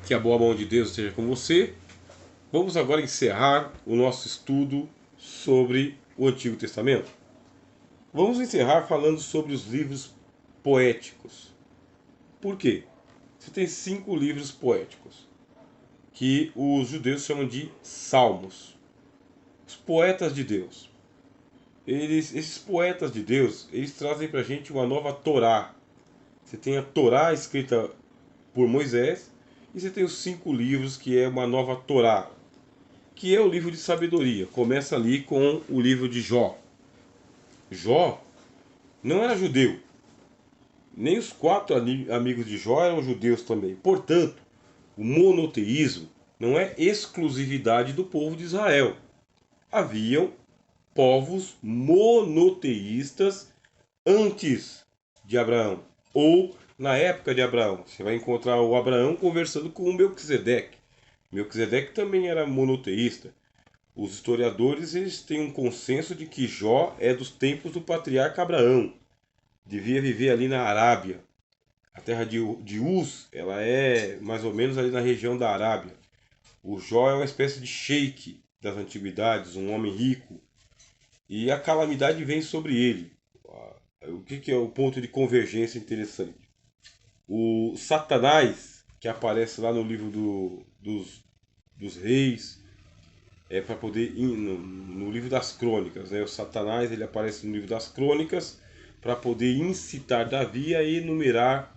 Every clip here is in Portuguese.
Que a boa mão de Deus esteja com você. Vamos agora encerrar o nosso estudo sobre o Antigo Testamento. Vamos encerrar falando sobre os livros poéticos. Por quê? Você tem 5 livros poéticos que os judeus chamam de salmos. Os poetas de Deus. Esses poetas de Deus, eles trazem para a gente uma nova Torá. Você tem a Torá escrita por Moisés e você tem os 5 livros que é uma nova Torá, que é o livro de sabedoria. Começa ali com o livro de Jó. Jó não era judeu, nem os 4 amigos de Jó eram judeus também. Portanto, o monoteísmo não é exclusividade do povo de Israel. Haviam povos monoteístas antes de Abraão, ou na época de Abraão. Você vai encontrar o Abraão conversando com o Melquisedeque. Melquisedeque também era monoteísta. Os historiadores eles têm um consenso de que Jó é dos tempos do patriarca Abraão. Devia viver ali na Arábia. A terra de Uz, ela é mais ou menos ali na região da Arábia. O Jó é uma espécie de sheik das antiguidades, um homem rico. E a calamidade vem sobre ele. O que é o ponto de convergência interessante? O Satanás, que aparece lá no livro dos reis, para poder no livro das crônicas, né? O Satanás ele aparece no livro das crônicas para poder incitar Davi a enumerar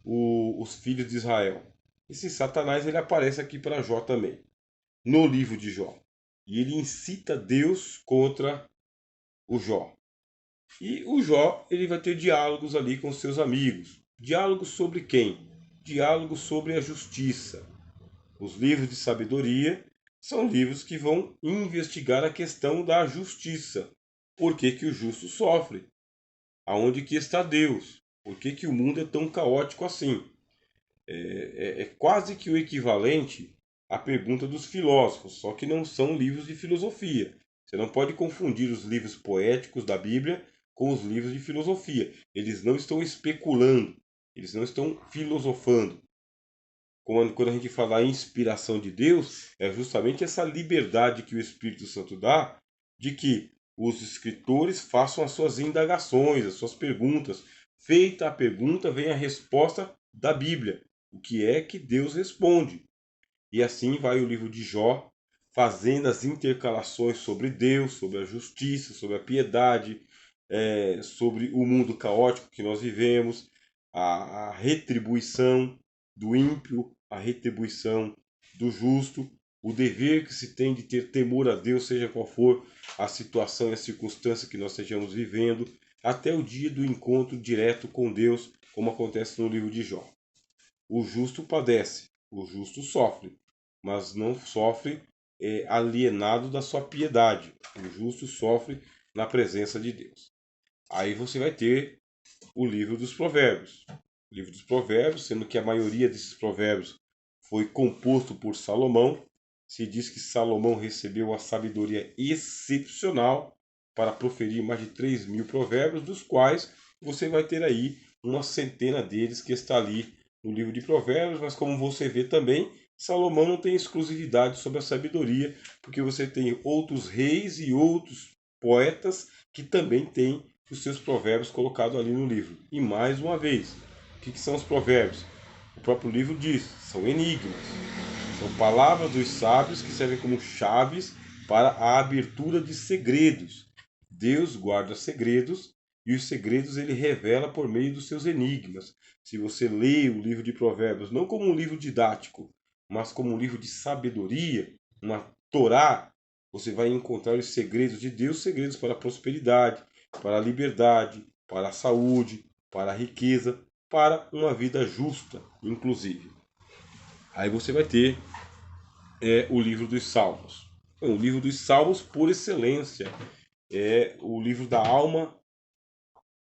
os filhos de Israel. Esse Satanás ele aparece aqui para Jó também, no livro de Jó. E ele incita Deus contra o Jó. E o Jó ele vai ter diálogos ali com seus amigos. Diálogos sobre quem? Diálogos sobre a justiça. Os livros de sabedoria são livros que vão investigar a questão da justiça. Por que, que o justo sofre? Aonde que está Deus? Por que, que o mundo é tão caótico assim? É quase que o equivalente à pergunta dos filósofos, só que não são livros de filosofia. Você não pode confundir os livros poéticos da Bíblia com os livros de filosofia. Eles não estão especulando, eles não estão filosofando. Quando a gente fala em inspiração de Deus, é justamente essa liberdade que o Espírito Santo dá de que os escritores façam as suas indagações, as suas perguntas. Feita a pergunta, vem a resposta da Bíblia. O que é que Deus responde? E assim vai o livro de Jó, fazendo as intercalações sobre Deus, sobre a justiça, sobre a piedade, sobre o mundo caótico que nós vivemos, a retribuição do ímpio, a retribuição do justo, o dever que se tem de ter temor a Deus, seja qual for a situação e a circunstância que nós estejamos vivendo, até o dia do encontro direto com Deus, como acontece no livro de Jó. O justo padece, o justo sofre, mas não sofre alienado da sua piedade. O justo sofre na presença de Deus. Aí você vai ter o livro dos Provérbios. O livro dos Provérbios, sendo que a maioria desses provérbios foi composto por Salomão. Se diz que Salomão recebeu a sabedoria excepcional para proferir mais de 3.000 provérbios, dos quais você vai ter aí uma centena deles que está ali no livro de Provérbios, mas como você vê também, Salomão não tem exclusividade sobre a sabedoria, porque você tem outros reis e outros poetas que também têm os seus provérbios colocados ali no livro. E mais uma vez, o que são os provérbios? O próprio livro diz, são enigmas. São palavras dos sábios que servem como chaves para a abertura de segredos. Deus guarda segredos e os segredos ele revela por meio dos seus enigmas. Se você lê o livro de Provérbios não como um livro didático, mas como um livro de sabedoria, uma Torá, você vai encontrar os segredos de Deus, segredos para a prosperidade, para a liberdade, para a saúde, para a riqueza, para uma vida justa, inclusive. Aí você vai ter o livro dos Salmos. O livro dos Salmos, por excelência, é o livro da alma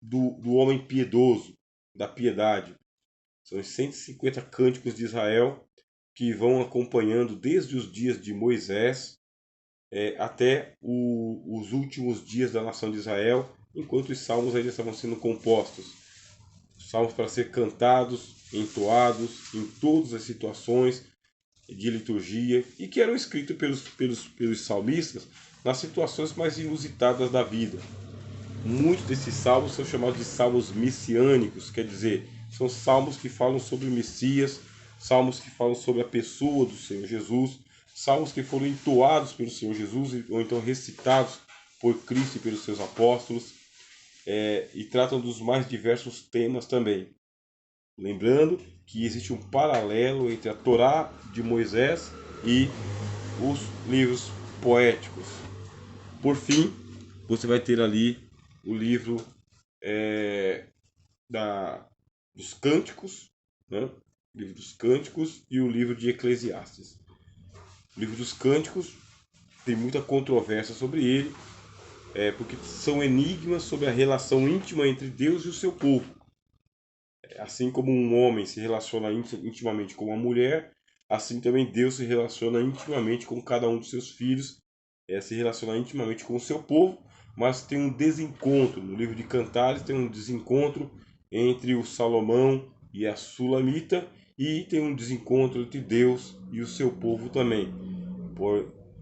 do homem piedoso, da piedade. São os 150 cânticos de Israel que vão acompanhando desde os dias de Moisés até os últimos dias da nação de Israel, enquanto os salmos ainda estavam sendo compostos. Salmos para ser cantados, entoados em todas as situações, de liturgia e que eram escritos pelos salmistas nas situações mais inusitadas da vida. Muitos desses salmos são chamados de salmos messiânicos, quer dizer, são salmos que falam sobre o Messias, salmos que falam sobre a pessoa do Senhor Jesus, salmos que foram entoados pelo Senhor Jesus ou então recitados por Cristo e pelos seus apóstolos, e tratam dos mais diversos temas também. Lembrando que existe um paralelo entre a Torá de Moisés e os livros poéticos. Por fim, você vai ter ali o livro dos Cânticos, né? O livro dos Cânticos e o livro de Eclesiastes. O livro dos Cânticos tem muita controvérsia sobre ele, porque são enigmas sobre a relação íntima entre Deus e o seu povo. Assim como um homem se relaciona intimamente com uma mulher, assim também Deus se relaciona intimamente com cada um dos seus filhos, se relaciona intimamente com o seu povo, mas tem um desencontro. No livro de Cantares tem um desencontro entre o Salomão e a Sulamita, e tem um desencontro entre Deus e o seu povo também.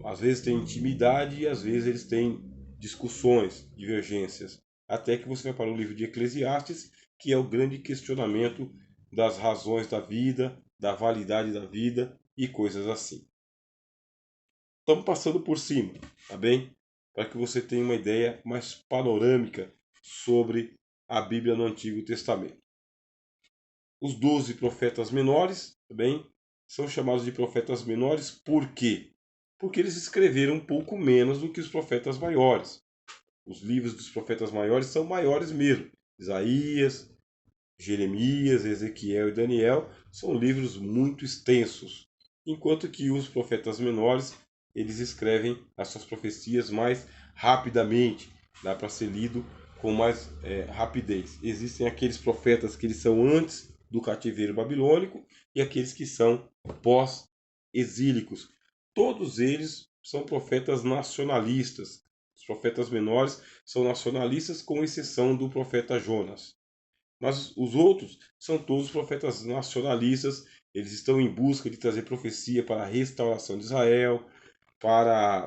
Às vezes tem intimidade e às vezes eles têm discussões, divergências. Até que você vai para o livro de Eclesiastes, que é o grande questionamento das razões da vida, da validade da vida e coisas assim. Estamos passando por cima, tá bem? Para que você tenha uma ideia mais panorâmica sobre a Bíblia no Antigo Testamento. Os 12 profetas menores, tá bem? São chamados de profetas menores por quê? Porque eles escreveram um pouco menos do que os profetas maiores. Os livros dos profetas maiores são maiores mesmo. Isaías, Jeremias, Ezequiel e Daniel são livros muito extensos, enquanto que os profetas menores, eles escrevem as suas profecias mais rapidamente, dá para ser lido com mais rapidez. Existem aqueles profetas que eles são antes do cativeiro babilônico e aqueles que são pós-exílicos. Todos eles são profetas nacionalistas. Os profetas menores são nacionalistas, com exceção do profeta Jonas. Mas os outros são todos profetas nacionalistas, eles estão em busca de trazer profecia para a restauração de Israel, para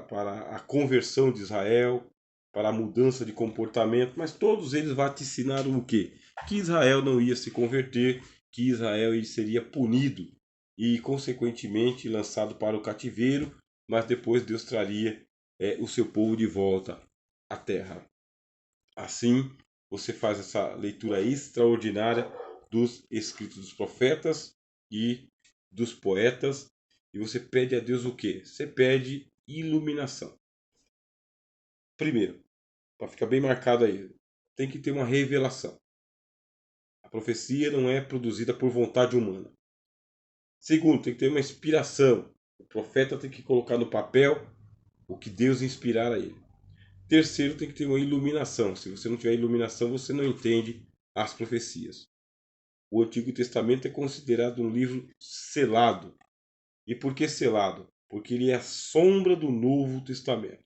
a conversão de Israel, para a mudança de comportamento, mas todos eles vaticinaram o quê? Que Israel não ia se converter, que Israel seria punido e, consequentemente, lançado para o cativeiro, mas depois Deus traria o seu povo de volta à terra. Assim, você faz essa leitura extraordinária dos escritos dos profetas e dos poetas, e você pede a Deus o quê? Você pede iluminação. Primeiro, para ficar bem marcado aí, tem que ter uma revelação. A profecia não é produzida por vontade humana. Segundo, tem que ter uma inspiração. O profeta tem que colocar no papel o que Deus inspirar a ele. Terceiro, tem que ter uma iluminação. Se você não tiver iluminação, você não entende as profecias. O Antigo Testamento é considerado um livro selado. E por que selado? Porque ele é a sombra do Novo Testamento.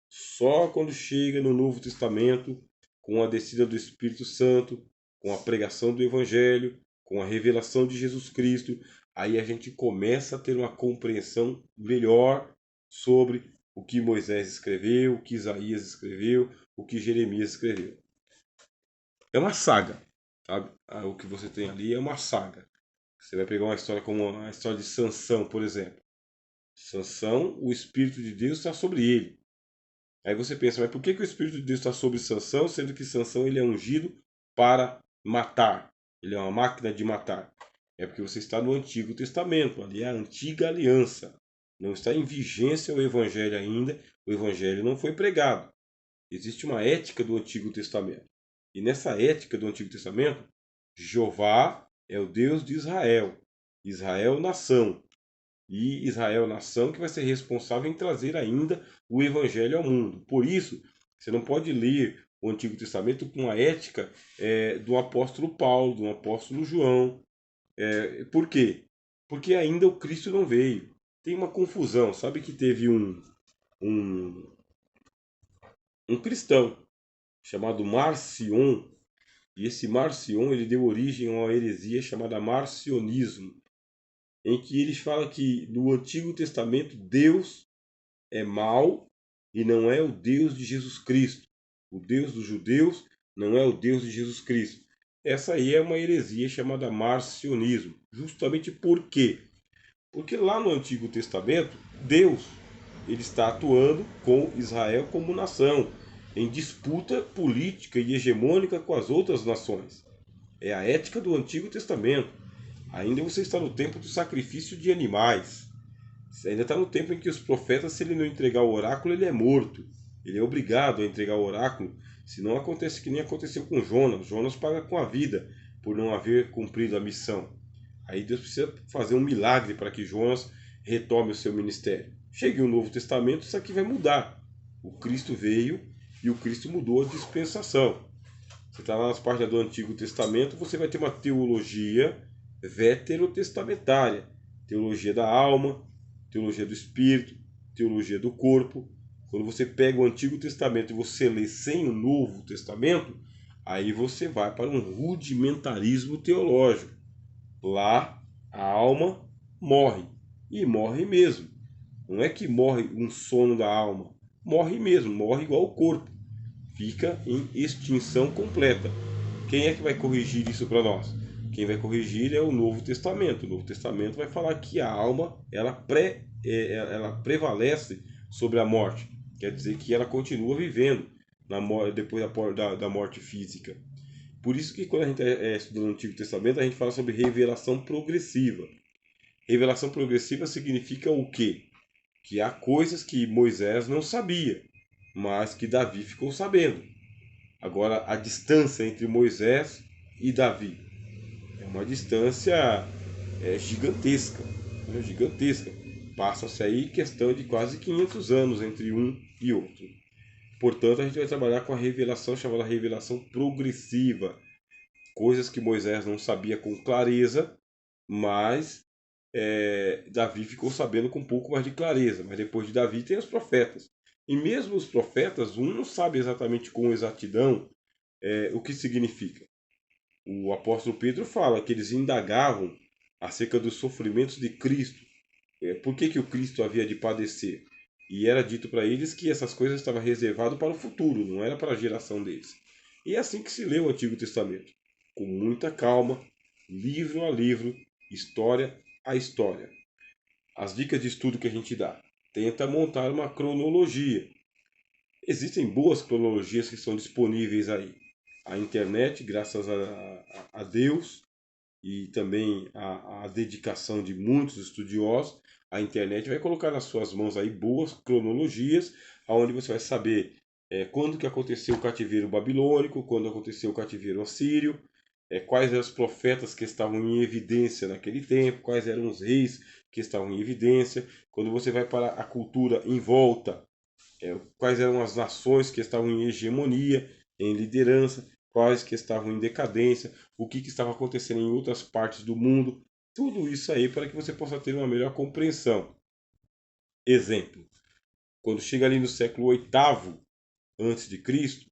Só quando chega no Novo Testamento, com a descida do Espírito Santo, com a pregação do Evangelho, com a revelação de Jesus Cristo, aí a gente começa a ter uma compreensão melhor sobre o que Moisés escreveu, o que Isaías escreveu, o que Jeremias escreveu. É uma saga, sabe? O que você tem ali é uma saga. Você vai pegar uma história como a história de Sansão, por exemplo. Sansão, o Espírito de Deus está sobre ele. Aí você pensa, mas por que o Espírito de Deus está sobre Sansão, sendo que Sansão ele é ungido para matar? Ele é uma máquina de matar. É porque você está no Antigo Testamento, ali é a antiga aliança. Não está em vigência o Evangelho ainda, o Evangelho não foi pregado. Existe uma ética do Antigo Testamento. E nessa ética do Antigo Testamento, Jeová é o Deus de Israel. Israel, nação. E Israel, nação, que vai ser responsável em trazer ainda o Evangelho ao mundo. Por isso, você não pode ler o Antigo Testamento com a ética do apóstolo Paulo, do apóstolo João. Por quê? Porque ainda o Cristo não veio. Tem uma confusão. Sabe que teve um, um cristão chamado Marcion, e esse Marcion ele deu origem a uma heresia chamada marcionismo. em que eles falam que no Antigo Testamento Deus é mau e não é o Deus de Jesus Cristo. O Deus dos judeus não é o Deus de Jesus Cristo. Essa aí é uma heresia chamada marcionismo. Justamente por quê? Porque lá no Antigo Testamento, Deus ele está atuando com Israel como nação, em disputa política e hegemônica com as outras nações. É a ética do Antigo Testamento. Ainda você está no tempo do sacrifício de animais. Você ainda está no tempo em que os profetas, se ele não entregar o oráculo, ele é morto. Ele é obrigado a entregar o oráculo, senão acontece que nem aconteceu com Jonas. Jonas paga com a vida por não haver cumprido a missão. Aí Deus precisa fazer um milagre para que Jonas retome o seu ministério. Chegue o Novo Testamento, isso aqui vai mudar. O Cristo veio e o Cristo mudou a dispensação. Você está lá nas páginas do Antigo Testamento, você vai ter uma teologia veterotestamentária. Teologia da alma, teologia do espírito, teologia do corpo. Quando você pega o Antigo Testamento e você lê sem o Novo Testamento, aí você vai para um rudimentarismo teológico. Lá a alma morre, e morre mesmo. Não é que morre um sono da alma, morre mesmo, morre igual o corpo. Fica em extinção completa. Quem é que vai corrigir isso para nós? Quem vai corrigir é o Novo Testamento. O Novo Testamento vai falar que a alma ela prevalece sobre a morte. Quer dizer que ela continua vivendo depois da morte física. Por isso que quando a gente estuda o Antigo Testamento, a gente fala sobre revelação progressiva. Revelação progressiva significa o quê? Que há coisas que Moisés não sabia, mas que Davi ficou sabendo. Agora, a distância entre Moisés e Davi é uma distância gigantesca. Gigantesca. Passa-se aí questão de quase 500 anos entre um e outro. Portanto, a gente vai trabalhar com a revelação chamada revelação progressiva. Coisas que Moisés não sabia com clareza, mas Davi ficou sabendo com um pouco mais de clareza. Mas depois de Davi tem os profetas. E mesmo os profetas, um não sabe exatamente com exatidão o que significa. O apóstolo Pedro fala que eles indagavam acerca dos sofrimentos de Cristo. Por que o Cristo havia de padecer? E era dito para eles que essas coisas estavam reservadas para o futuro, não era para a geração deles. E é assim que se lê o Antigo Testamento, com muita calma, livro a livro, história a história. As dicas de estudo que a gente dá. Tenta montar uma cronologia. Existem boas cronologias que são disponíveis aí. A internet, graças a Deus e também a dedicação de muitos estudiosos, a internet vai colocar nas suas mãos aí boas cronologias, onde você vai saber quando que aconteceu o cativeiro babilônico, quando aconteceu o cativeiro assírio, quais eram os profetas que estavam em evidência naquele tempo, quais eram os reis que estavam em evidência. Quando você vai para a cultura em volta, quais eram as nações que estavam em hegemonia, em liderança, quais que estavam em decadência, o que estava acontecendo em outras partes do mundo. Tudo isso aí para que você possa ter uma melhor compreensão. Exemplo, quando chega ali no século VIII antes de Cristo,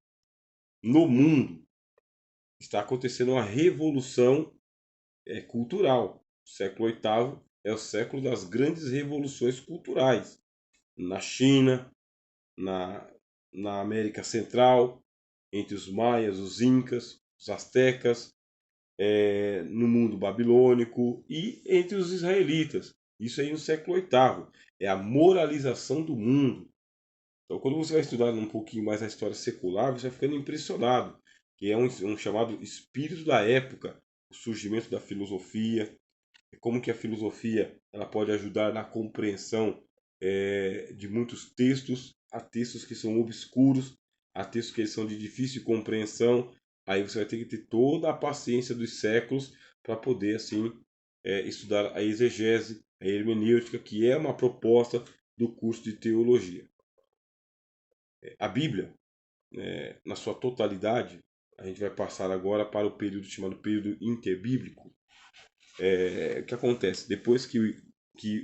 no mundo está acontecendo uma revolução cultural. O século VIII é o século das grandes revoluções culturais. Na China, na, na América Central, entre os maias, os incas, os astecas, no mundo babilônico e entre os israelitas. Isso aí no século VIII. É a moralização do mundo. Então, quando você vai estudar um pouquinho mais a história secular, você vai ficando impressionado, que é um chamado espírito da época, o surgimento da filosofia, como que a filosofia ela pode ajudar na compreensão de muitos textos. Há textos que são obscuros, há textos que são de difícil compreensão. Aí você vai ter que ter toda a paciência dos séculos para poder assim estudar a exegese, a hermenêutica, que é uma proposta do curso de teologia. A Bíblia, na sua totalidade, a gente vai passar agora para o período chamado período interbíblico. O que acontece? Depois que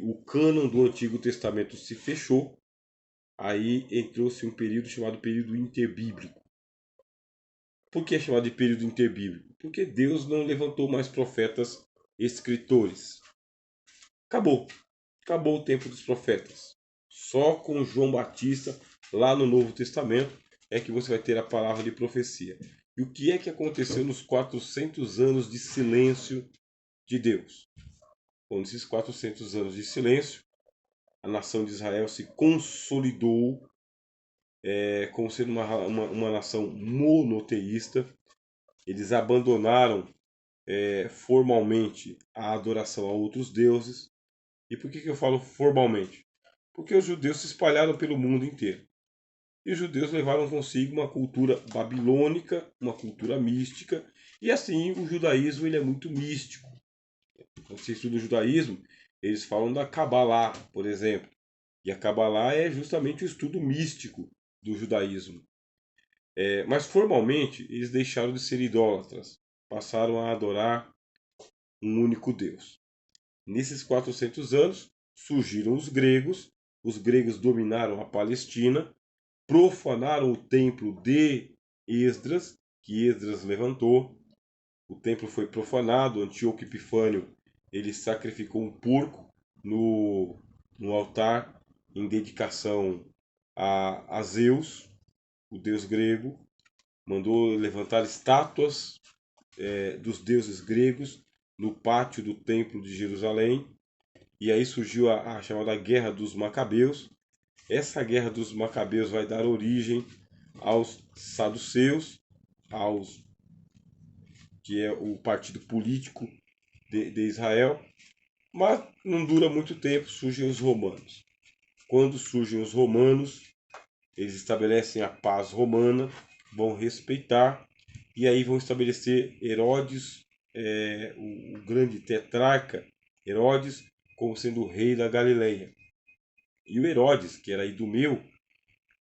o cânon do Antigo Testamento se fechou, aí entrou-se um período chamado período interbíblico. Por que é chamado de período interbíblico? Porque Deus não levantou mais profetas escritores. Acabou. Acabou o tempo dos profetas. Só com João Batista, lá no Novo Testamento, é que você vai ter a palavra de profecia. E o que é que aconteceu nos 400 anos de silêncio de Deus? Bom, nesses 400 anos de silêncio, a nação de Israel se consolidou como sendo uma nação monoteísta. Eles abandonaram formalmente a adoração a outros deuses. E por que eu falo formalmente? Porque os judeus se espalharam pelo mundo inteiro. E os judeus levaram consigo uma cultura babilônica, uma cultura mística, e assim o judaísmo ele é muito místico. Quando você estuda o judaísmo, eles falam da Kabbalah, por exemplo. E a Kabbalah é justamente o estudo místico do judaísmo. Mas formalmente eles deixaram de ser idólatras, passaram a adorar um único Deus. Nesses 400 anos surgiram os gregos dominaram a Palestina, profanaram o templo de Esdras, que Esdras levantou. O templo foi profanado, Antíoco Epifânio ele sacrificou um porco no altar em dedicação a Zeus, o deus grego, mandou levantar estátuas dos deuses gregos no pátio do templo de Jerusalém, e aí surgiu a chamada Guerra dos Macabeus. Essa Guerra dos Macabeus vai dar origem aos saduceus, que é o partido político de Israel, mas não dura muito tempo, surgem os romanos. Quando surgem os romanos, eles estabelecem a paz romana, vão respeitar, e aí vão estabelecer Herodes, o grande tetrarca Herodes, como sendo o rei da Galileia. E o Herodes, que era idumeu,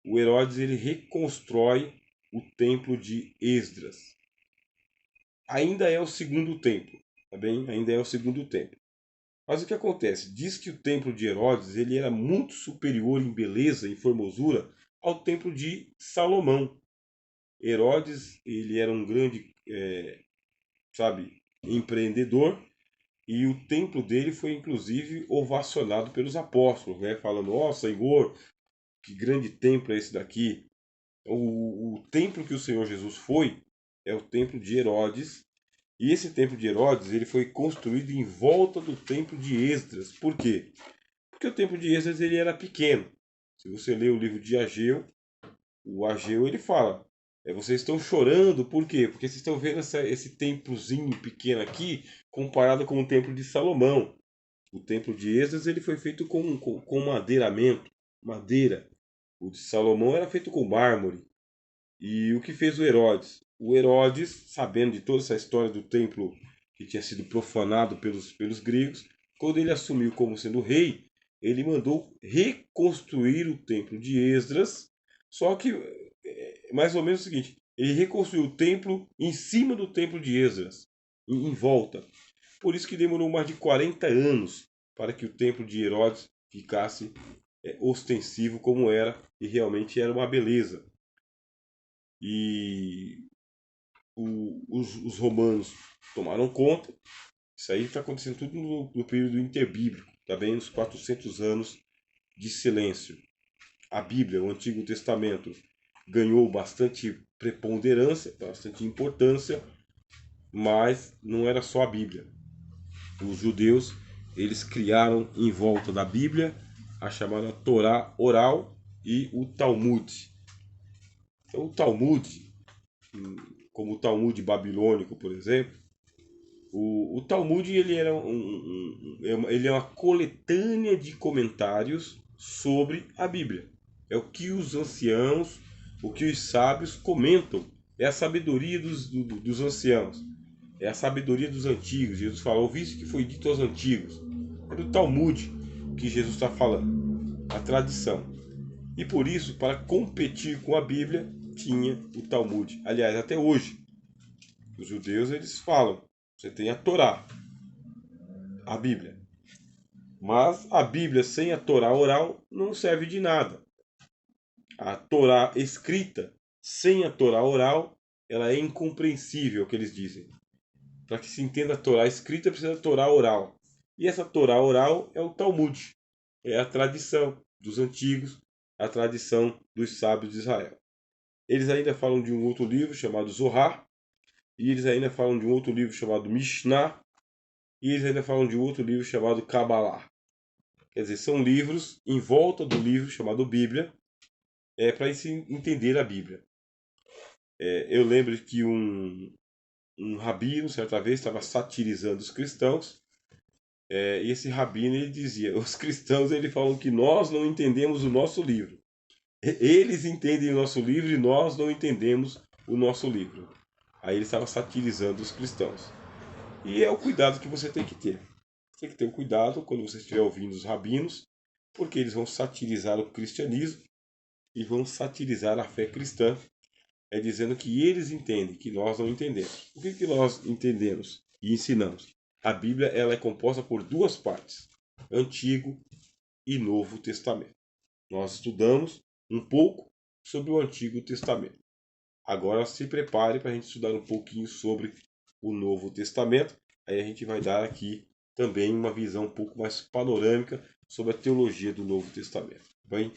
o Herodes ele reconstrói o templo de Esdras. Ainda é o segundo templo, tá bem? Ainda é o segundo templo. Mas o que acontece? Diz que o templo de Herodes ele era muito superior em beleza e formosura ao templo de Salomão. Herodes ele era um grande, empreendedor, e o templo dele foi inclusive ovacionado pelos apóstolos, né? Falando: ó Senhor, que grande templo é esse daqui. O templo que o Senhor Jesus foi é o templo de Herodes. E esse templo de Herodes ele foi construído em volta do templo de Esdras. Por quê? Porque o templo de Esdras ele era pequeno. Se você ler o livro de Ageu, o Ageu ele fala: vocês estão chorando, por quê? Porque vocês estão vendo esse templozinho pequeno aqui comparado com o templo de Salomão. O templo de Esdras ele foi feito com madeiramento, madeira. O de Salomão era feito com mármore. E o que fez o Herodes? O Herodes, sabendo de toda essa história do templo que tinha sido profanado pelos gregos, quando ele assumiu como sendo rei, ele mandou reconstruir o templo de Esdras, só que mais ou menos o seguinte, ele reconstruiu o templo em cima do templo de Esdras, em volta. Por isso que demorou mais de 40 anos para que o templo de Herodes ficasse ostensivo como era, e realmente era uma beleza. E os romanos tomaram conta. Isso aí está acontecendo tudo no período interbíblico, também nos 400 anos de silêncio. A Bíblia, o Antigo Testamento, ganhou bastante preponderância, bastante importância, mas não era só a Bíblia. Os judeus eles criaram em volta da Bíblia a chamada Torá oral e o Talmud. Então, o Talmud, como o Talmud babilônico, por exemplo, o Talmud ele era ele é uma coletânea de comentários sobre a Bíblia. É o que os anciãos, o que os sábios comentam. É a sabedoria dos anciãos. É a sabedoria dos antigos. Jesus falou: ouviste que foi dito aos antigos. É do Talmud que Jesus está falando. A tradição. E por isso, para competir com a Bíblia, tinha o Talmud. Aliás, até hoje, os judeus eles falam: você tem a Torá, a Bíblia. Mas a Bíblia sem a Torá oral não serve de nada. A Torá escrita sem a Torá oral, ela é incompreensível, é o que eles dizem. Para que se entenda a Torá escrita, precisa da Torá oral. E essa Torá oral é o Talmud, é a tradição dos antigos, a tradição dos sábios de Israel. Eles ainda falam de um outro livro chamado Zohar, e eles ainda falam de um outro livro chamado Mishnah, e eles ainda falam de um outro livro chamado Kabbalah. Quer dizer, são livros em volta do livro chamado Bíblia, para se entender a Bíblia. Eu lembro que um rabino, certa vez, estava satirizando os cristãos, e esse rabino ele dizia: os cristãos ele falam que nós não entendemos o nosso livro. Eles entendem o nosso livro e nós não entendemos o nosso livro. Aí ele estava satirizando os cristãos. E é o cuidado que você tem que ter. Você tem que ter um cuidado quando você estiver ouvindo os rabinos, porque eles vão satirizar o cristianismo e vão satirizar a fé cristã, dizendo que eles entendem, que nós não entendemos. O que nós entendemos e ensinamos? A Bíblia ela é composta por duas partes, Antigo e Novo Testamento. Nós estudamos um pouco sobre o Antigo Testamento. Agora se prepare para a gente estudar um pouquinho sobre o Novo Testamento. Aí a gente vai dar aqui também uma visão um pouco mais panorâmica sobre a teologia do Novo Testamento. Bem,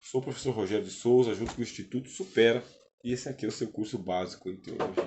sou o professor Rogério de Souza, junto com o Instituto Supera, e esse aqui é o seu curso básico em teologia.